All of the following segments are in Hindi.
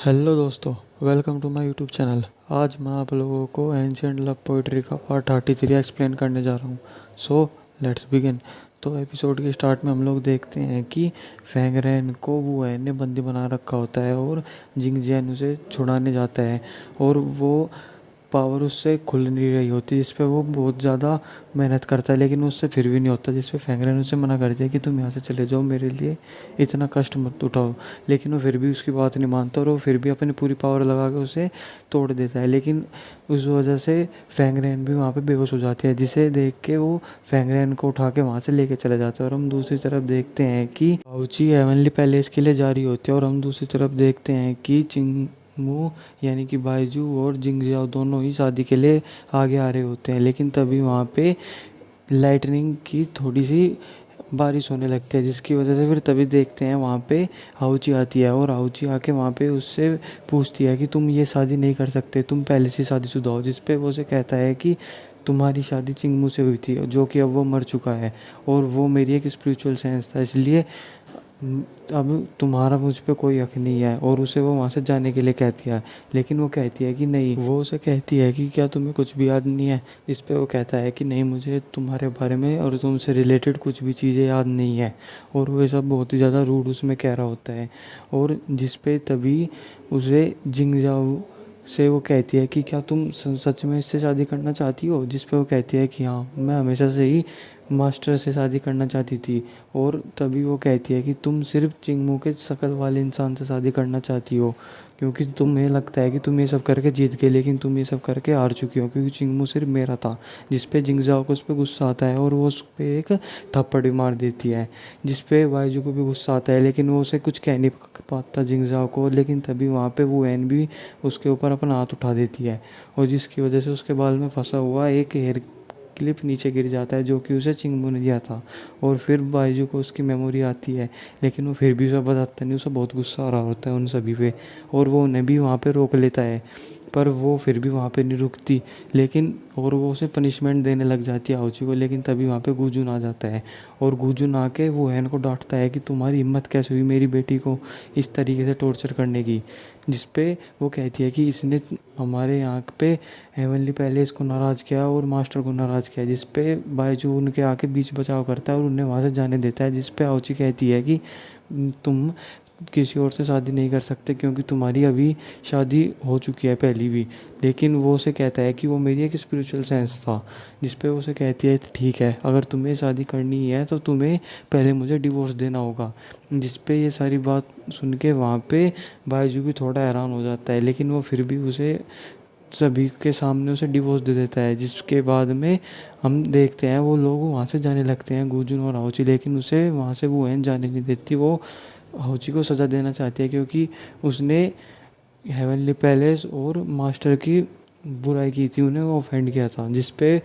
हेलो दोस्तों, welcome to my YouTube channel. आज मैं आप लोगों को एंशिएंट लव पोइट्री का पार्ट 33 एक्सप्लेन करने जा रहा हूँ। So let's begin. तो एपिसोड के स्टार्ट में हम लोग देखते हैं कि फैंगरेन को वू एन ने बंदी बना रखा होता है और जिंगजियान उसे छुड़ाने जाता है और वो पावर उससे खुल नहीं रही होती, जिस पे वो बहुत ज़्यादा मेहनत करता है लेकिन उससे फिर भी नहीं होता, जिस पे फैंगरेन उसे मना करती है कि तुम यहाँ से चले जाओ, मेरे लिए इतना कष्ट मत उठाओ। लेकिन वो फिर भी उसकी बात नहीं मानता और वो फिर भी अपनी पूरी पावर लगा के उसे तोड़ देता है। लेकिन उस वजह से फैंगरेन भी वहाँ पे बेहोश हो जाती है, जिसे देख के वो फैंगरेन को उठा के वहाँ से लेके चले जाते हैं। और हम दूसरी तरफ देखते हैं कि आउची हेवनली पैलेस के लिए जा रही होती है और हम दूसरी तरफ देखते हैं कि चिंगमू यानी कि बाइजू और जिंगजियाओ दोनों ही शादी के लिए आगे आ रहे होते हैं। लेकिन तभी वहाँ पे लाइटनिंग की थोड़ी सी बारिश होने लगती है, जिसकी वजह से फिर तभी देखते हैं वहाँ पे हाउची आती है और हाउची आके वहाँ पे उससे पूछती है कि तुम ये शादी नहीं कर सकते, तुम पहले से शादीशुदा हो। जिस पे वो उसे कहता है कि तुम्हारी शादी चिंगमू से हुई थी, जो कि अब वो मर चुका है और वो मेरी एक स्पिरिचुअल सेंस था, इसलिए अब तुम्हारा मुझ पे कोई हक नहीं है। और उसे वो वहाँ से जाने के लिए कहती है, लेकिन वो कहती है कि नहीं। वो उसे कहती है कि क्या तुम्हें कुछ भी याद नहीं है। इस पे वो कहता है कि नहीं, मुझे तुम्हारे बारे में और तुमसे रिलेटेड कुछ भी चीज़ें याद नहीं है। और वो सब बहुत ही ज़्यादा रूड उसमें कह रहा होता है। और जिस पे तभी उसे जिंगजाओ से वो कहती है कि क्या तुम सच में इससे शादी करना चाहती हो। जिस पे वो कहती है कि हाँ, मैं हमेशा से ही मास्टर से शादी करना चाहती थी। और तभी वो कहती है कि तुम सिर्फ चिंगमू के शक्ल वाले इंसान से शादी करना चाहती हो, क्योंकि तुम्हें लगता है कि तुम ये सब करके जीत गए, लेकिन तुम ये सब करके हार चुकी हो, क्योंकि चिंगमू सिर्फ मेरा था। जिस पे जिंगजाओ को उस पर गुस्सा आता है और वो उस पर एक थप्पड़ भी मार देती है, जिस पे बाइजू को भी गुस्सा आता है, लेकिन वो उसे कुछ कह नहीं पाता जिंगजाओ को। लेकिन तभी वहाँ पे वो एन भी उसके ऊपर अपना हाथ उठा देती है और जिसकी वजह से उसके बाल में फंसा हुआ एक हेयर क्लिप नीचे गिर जाता है, जो कि उसे चिंगमू ने दिया था। और फिर बाइजू को उसकी मेमोरी आती है, लेकिन वो फिर भी उसे बताता नहीं। उसे बहुत गुस्सा आ रहा होता है उन सभी पे और वो उन्हें भी वहाँ पे रोक लेता है, पर वो फिर भी वहाँ पे नहीं रुकती। लेकिन और वो उसे पनिशमेंट देने लग जाती है आउची को। लेकिन तभी वहाँ पे गुजुन आ जाता है और गुजुन आके वो हैन को डांटता है कि तुम्हारी हिम्मत कैसे हुई मेरी बेटी को इस तरीके से टॉर्चर करने की। जिस पे वो कहती है कि इसने हमारे यहाँ पे हेवनली पैलेस को नाराज़ किया और मास्टर को नाराज़ किया। जिस पे बाइजू उनके आके बीच बचाव करता है और उन्हें वहाँ से जाने देता है। जिस पे आउची कहती है कि तुम किसी और से शादी नहीं कर सकते, क्योंकि तुम्हारी अभी शादी हो चुकी है पहली भी। लेकिन वो उसे कहता है कि वो मेरी एक स्पिरिचुअल सेंस था। जिस पे वो उसे कहती है ठीक है, अगर तुम्हें शादी करनी है तो तुम्हें पहले मुझे डिवोर्स देना होगा। जिस पे ये सारी बात सुन के वहाँ पे बाइजू भी थोड़ा हैरान हो जाता है, लेकिन वो फिर भी उसे सभी के सामने उसे डिवोर्स दे देता है। जिसके बाद में हम देखते हैं वो लोग वहाँ से जाने लगते हैं, गुजुन और हाउची। लेकिन उसे वहाँ से वो एन जाने नहीं देती। वो हाउची को सज़ा देना चाहती है, क्योंकि उसने हेवनली पैलेस और मास्टर की बुराई की थी, उन्हें वो ऑफेंड किया था। जिस पे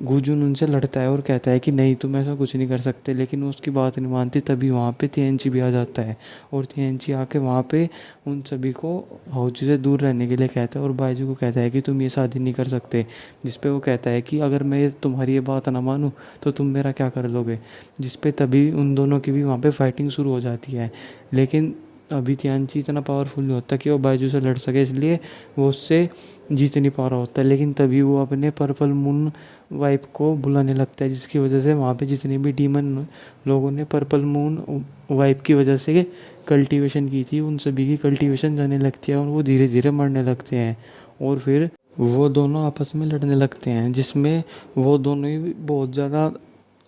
गुजुन उनसे लड़ता है और कहता है कि नहीं, तुम ऐसा कुछ नहीं कर सकते। लेकिन वो उसकी बात नहीं मानती। तभी वहाँ पे तिएनची भी आ जाता है और तिएनची आके वहाँ पे उन सभी को हाउची से दूर रहने के लिए कहता है और बाइजू को कहता है कि तुम ये शादी नहीं कर सकते। जिस पे वो कहता है कि अगर मैं तुम्हारी ये बात ना मानूँ तो तुम मेरा क्या कर लोगे। जिस पे तभी उन दोनों की भी वहाँ पे फाइटिंग शुरू हो जाती है। लेकिन अभी तियानची इतना पावरफुल नहीं होता कि वो बाइजू से लड़ सके, इसलिए वो उससे जीत नहीं पा रहा होता है। लेकिन तभी वो अपने पर्पल मून वाइफ को बुलाने लगता है, जिसकी वजह से वहाँ पे जितने भी डीमन लोगों ने पर्पल मून वाइफ की वजह से कल्टीवेशन की थी, उन सभी की कल्टीवेशन जाने लगती है और वो धीरे धीरे मरने लगते हैं। और फिर वो दोनों आपस में लड़ने लगते हैं, जिसमें वो दोनों ही बहुत ज़्यादा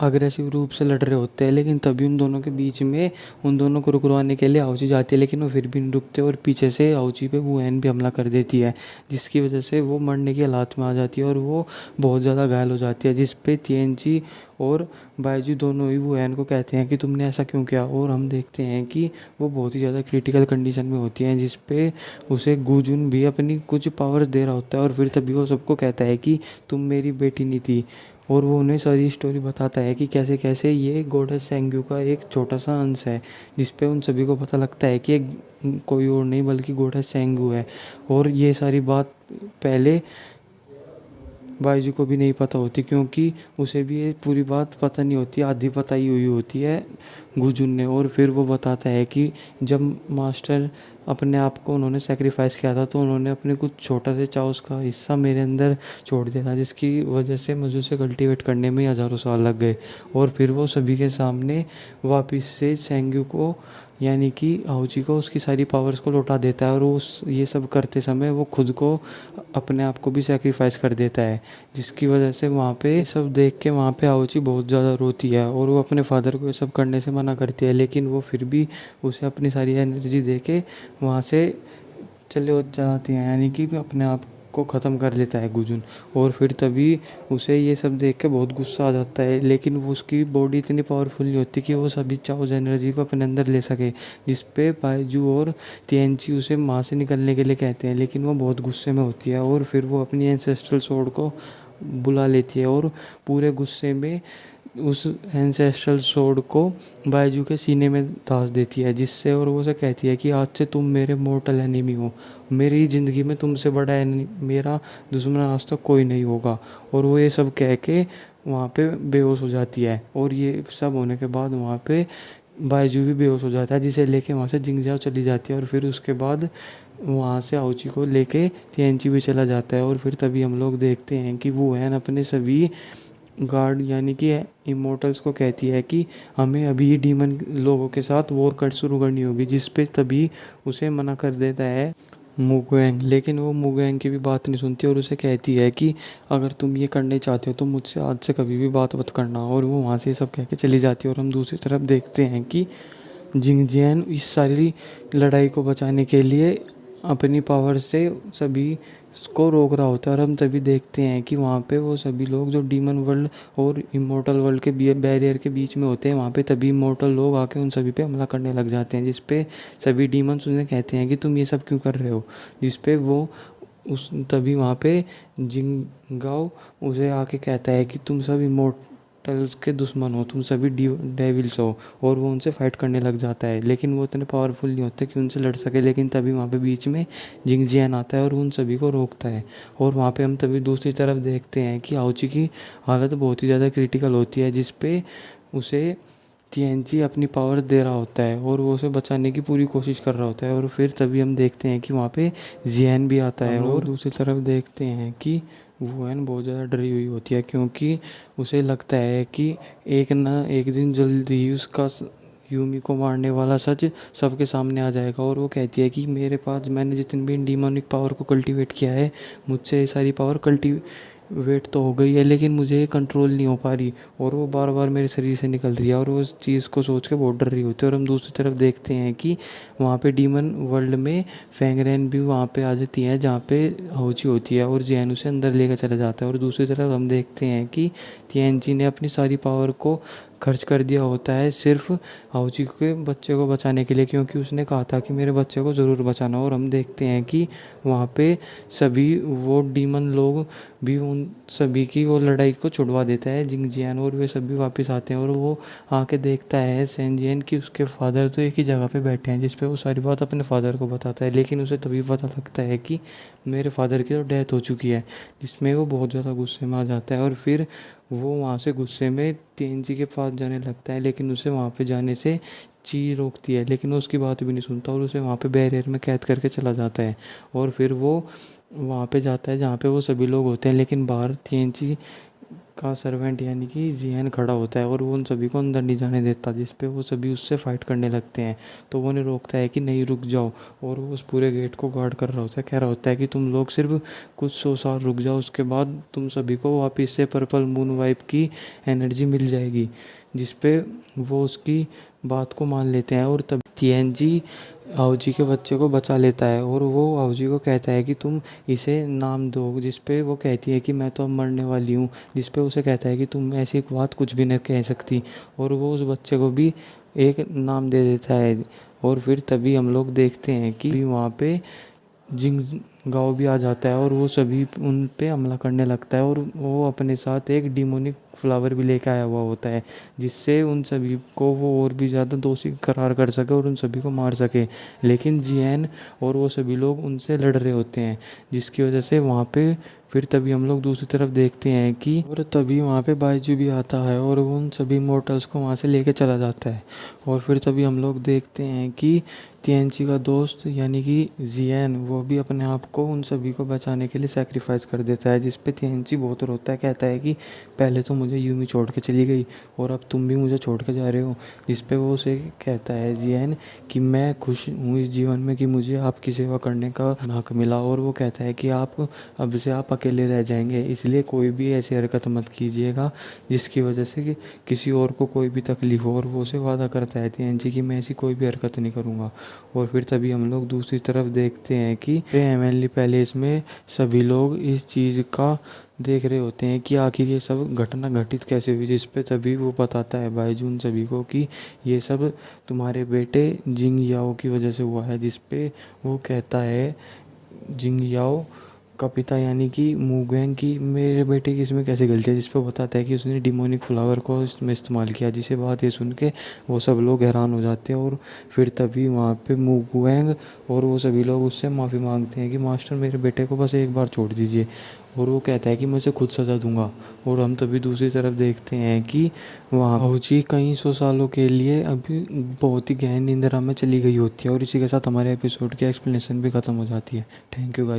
अग्रेसिव रूप से लड़ रहे होते हैं। लेकिन तभी उन दोनों के बीच में उन दोनों को रुकवाने के लिए आउची जाती है, लेकिन वो फिर भी नहीं रुकते और पीछे से आउची पे वुएन भी हमला कर देती है, जिसकी वजह से वो मरने की हालत में आ जाती है और वो बहुत ज़्यादा घायल हो जाती है। जिस पे तिएनची और बाइजू दोनों ही वुएन को कहते हैं कि तुमने ऐसा क्यों किया। और हम देखते हैं कि वो बहुत ही ज़्यादा क्रिटिकल कंडीशन में होती हैं, जिस पे उसे गुजुन भी अपनी कुछ पावर्स दे रहा होता है। और फिर तभी वो सबको कहता है कि तुम मेरी बेटी नहीं थी। और वो उन्हें सारी स्टोरी बताता है कि कैसे कैसे ये गॉडेस सेंग्यू का एक छोटा सा अंश है, जिस पे उन सभी को पता लगता है कि कोई और नहीं बल्कि गॉडेस सेंग्यू है। और ये सारी बात पहले बाइजू को भी नहीं पता होती, क्योंकि उसे भी ये पूरी बात पता नहीं होती, आधी पता ही हुई होती है गुजुन ने। और फिर वो बताता है कि जब मास्टर अपने आप को उन्होंने सेक्रीफाइस किया था तो उन्होंने अपने कुछ छोटा से चाउस का हिस्सा मेरे अंदर छोड़ दिया था, जिसकी वजह से मुझे उसे कल्टीवेट करने में हज़ारों साल लग गए। और फिर वो सभी के सामने वापस से सेंग्यू को यानी कि आहुची को उसकी सारी पावर्स को लौटा देता है। और वो उस ये सब करते समय वो खुद को अपने आप को भी सेक्रीफाइस कर देता है, जिसकी वजह से वहाँ पे सब देख के वहाँ पे आहुची बहुत ज़्यादा रोती है और वो अपने फादर को ये सब करने से मना करती है, लेकिन वो फिर भी उसे अपनी सारी एनर्जी दे के वहाँ से चले जाती हैं, यानी कि अपने आप को ख़त्म कर लेता है गुजुन। और फिर तभी उसे ये सब देख के बहुत गुस्सा आ जाता है, लेकिन वो उसकी बॉडी इतनी पावरफुल नहीं होती कि वो सभी चाउज एनर्जी को अपने अंदर ले सके, जिस पे बाइजू और तिएनची उसे वहाँ से निकलने के लिए कहते हैं, लेकिन वो बहुत गुस्से में होती है। और फिर वो अपनी एंसेस्ट्रल सोर्ड को बुला लेती है और पूरे गुस्से में उस एंसेस्ट्रल सोर्ड को बाइजू के सीने में दास देती है, जिससे और वो उसे कहती है कि आज से तुम मेरे मोर्टल एनिमी हो, मेरी ज़िंदगी में तुमसे बड़ा मेरा दुश्मन आज तक कोई नहीं होगा। और वो ये सब कह के वहाँ पे बेहोश हो जाती है। और ये सब होने के बाद वहाँ पे बाइजू भी बेहोश हो जाता है, जिसे लेके वहाँ से जिंगजाओ चली जाती है। और फिर उसके बाद वहाँ से आउची को लेके तिएनची भी चला जाता है। और फिर तभी हम लोग देखते हैं कि वुएन अपने सभी गार्ड यानी कि इमोर्टल्स को कहती है कि हमें अभी डीमन लोगों के साथ वॉर कट शुरू करनी होगी, जिस पे तभी उसे मना कर देता है मुगेंग। लेकिन वो मुगेंग की भी बात नहीं सुनती और उसे कहती है कि अगर तुम ये करने चाहते हो तो मुझसे आज से कभी भी बात मत करना। और वो वहाँ से सब कह के चली जाती है। और हम दूसरी तरफ देखते हैं कि जिंगजियान इस सारी लड़ाई को बचाने के लिए अपनी पावर से सभी को रोक रहा होता है। और हम तभी देखते हैं कि वहाँ पे वो सभी लोग जो डीमन वर्ल्ड और इमोर्टल वर्ल्ड के बैरियर के बीच में होते हैं, वहाँ पे तभी इमोर्टल लोग आके उन सभी पे हमला करने लग जाते हैं, जिस पे सभी डीमंस उन्हें कहते हैं कि तुम ये सब क्यों कर रहे हो। जिस पे वो उस तभी वहाँ पे जिंगाओ उसे आके कहता है कि तुम सब इमोर्टल्स के दुश्मन हो, तुम सभी डेविल्स हो। और वो उनसे फाइट करने लग जाता है, लेकिन वो इतने पावरफुल नहीं होते कि उनसे लड़ सके। लेकिन तभी वहाँ पे बीच में जिंगजियान आता है और उन सभी को रोकता है। और वहाँ पे हम तभी दूसरी तरफ देखते हैं कि आउची की हालत बहुत ही ज़्यादा क्रिटिकल होती है, जिस पे उसे तिएनची अपनी पावर दे रहा होता है और वो उसे बचाने की पूरी कोशिश कर रहा होता है। और फिर तभी हम देखते हैं कि वहाँ पे जियान भी आता है। और दूसरी तरफ देखते हैं कि वुएन बहुत ज़्यादा डरी हुई होती है, क्योंकि उसे लगता है कि एक ना एक दिन जल्दी ही उसका यूमी को मारने वाला सच सबके सामने आ जाएगा। और वो कहती है कि मेरे पास मैंने जितनी भी डीमोनिक पावर को कल्टीवेट किया है, मुझसे ये सारी पावर कल्टीवेट तो हो गई है, लेकिन मुझे कंट्रोल नहीं हो पा रही और वो बार बार मेरे शरीर से निकल रही है। और वो उस चीज़ को सोच के बहुत डर रही होती है। और हम दूसरी तरफ देखते हैं कि वहाँ पे डीमन वर्ल्ड में फैंगरेन भी वहाँ पे आ जाती है, जहाँ पे हाउची होती है और जियान उसे अंदर लेकर चला जाता है। और दूसरी तरफ हम देखते हैं कि तिएनची ने अपनी सारी पावर को खर्च कर दिया होता है सिर्फ हाउची के बच्चे को बचाने के लिए, क्योंकि उसने कहा था कि मेरे बच्चे को ज़रूर बचाना। और हम देखते हैं कि वहाँ पे सभी वो डीमन लोग भी उन सभी की वो लड़ाई को छुड़वा देता है जिंगजियान, और वे सभी वापस आते हैं। और वो आके देखता है सेंजियन कि उसके फादर तो एक ही जगह पे बैठे हैं, जिस पे वो सारी बात अपने फादर को बताता है। लेकिन उसे तभी पता लगता है कि मेरे फादर की तो डेथ हो चुकी है, जिसमें वो बहुत ज़्यादा गुस्से में आ जाता है। और फिर वो वहाँ से गुस्से में तिएनची के पास जाने लगता है, लेकिन उसे वहाँ पे जाने से ची रोकती है, लेकिन वो उसकी बात भी नहीं सुनता और उसे वहाँ पे बैरियर में कैद करके चला जाता है। और फिर वो वहाँ पे जाता है जहाँ पे वो सभी लोग होते हैं, लेकिन बाहर तिएनची का सर्वेंट यानी कि जियान खड़ा होता है और वो उन सभी को अंदर नहीं जाने देता, जिस पे वो सभी उससे फाइट करने लगते हैं। तो वो उन्हें रोकता है कि नहीं रुक जाओ, और वो उस पूरे गेट को गार्ड कर रहा होता है, कह रहा होता है कि तुम लोग सिर्फ कुछ 100 साल रुक जाओ, उसके बाद तुम सभी को वापस से पर्पल मून वाइप की एनर्जी मिल जाएगी। जिस पे वो उसकी बात को मान लेते हैं और तब तिएनची आउजी के बच्चे को बचा लेता है और वो आउजी को कहता है कि तुम इसे नाम दो, जिस पे वो कहती है कि मैं तो अब मरने वाली हूँ, जिस पे उसे कहता है कि तुम ऐसी एक बात कुछ भी नहीं कह सकती, और वो उस बच्चे को भी एक नाम दे देता है। और फिर तभी हम लोग देखते हैं कि वहाँ पे जिंगाओ भी आ जाता है और वो सभी उन पे हमला करने लगता है और वो अपने साथ एक डिमोनिक फ्लावर भी लेकर आया हुआ होता है, जिससे उन सभी को वो और भी ज़्यादा दोषी करार कर सके और उन सभी को मार सके। लेकिन जियान और वो सभी लोग उनसे लड़ रहे होते हैं, जिसकी वजह से वहाँ पे फिर तभी हम लोग दूसरी तरफ देखते हैं कि और तभी वहाँ पे बाइजू भी आता है और वो उन सभी मॉर्टल्स को वहाँ से लेके चला जाता है। और फिर तभी हम लोग देखते हैं कि तिएनची का दोस्त यानी कि जियान वो भी अपने आप को उन सभी को बचाने के लिए सैक्रिफाइस कर देता है, जिस पे तिएनची बहुत रोता है, कहता है कि पहले तो मुझे यूमी छोड़ के चली गई और अब तुम भी मुझे छोड़ के जा रहे हो। जिस पे वो उसे कहता है जियान कि मैं खुश हूँ इस जीवन में कि मुझे आपकी सेवा करने का हक मिला, और वो कहता है कि आप अब से आप अकेले रह जाएंगे, इसलिए कोई भी ऐसी हरकत मत कीजिएगा जिसकी वजह से कि किसी और को कोई भी तकलीफ हो। और वो उसे वादा करता है तिएनची कि मैं ऐसी कोई भी हरकत नहीं करूँगा। और फिर तभी हम लोग दूसरी तरफ देखते हैं कि हेवनली पैलेस में सभी लोग इस चीज़ का देख रहे होते हैं कि आखिर ये सब घटना घटित कैसे हुई, जिस पे तभी वो बताता है बाइजून सभी को कि ये सब तुम्हारे बेटे जिंग याओ की वजह से हुआ है। जिस पे वो कहता है जिंग याओ का पिता यानी कि मुगेंग की मेरे बेटे की इसमें कैसे गलती है, जिस पर बताता है कि उसने डिमोनिक फ्लावर को इसमें इस्तेमाल किया। जिसे बात ये सुन के वो सब लोग हैरान हो जाते हैं। और फिर तभी वहाँ पे मुगेंग और वो सभी लोग उससे माफ़ी मांगते हैं कि मास्टर मेरे बेटे को बस एक बार छोड़ दीजिए। और वो कहता है कि मैं उसे खुद सज़ा दूंगा। और हम तभी दूसरी तरफ देखते हैं कि वहाँ होची कई सौ सालों के लिए अभी बहुत ही गहन निंद्रा में चली गई होती है। और इसी के साथ हमारे एपिसोड की एक्सप्लेनेशन भी ख़त्म हो जाती है। Thank you guys.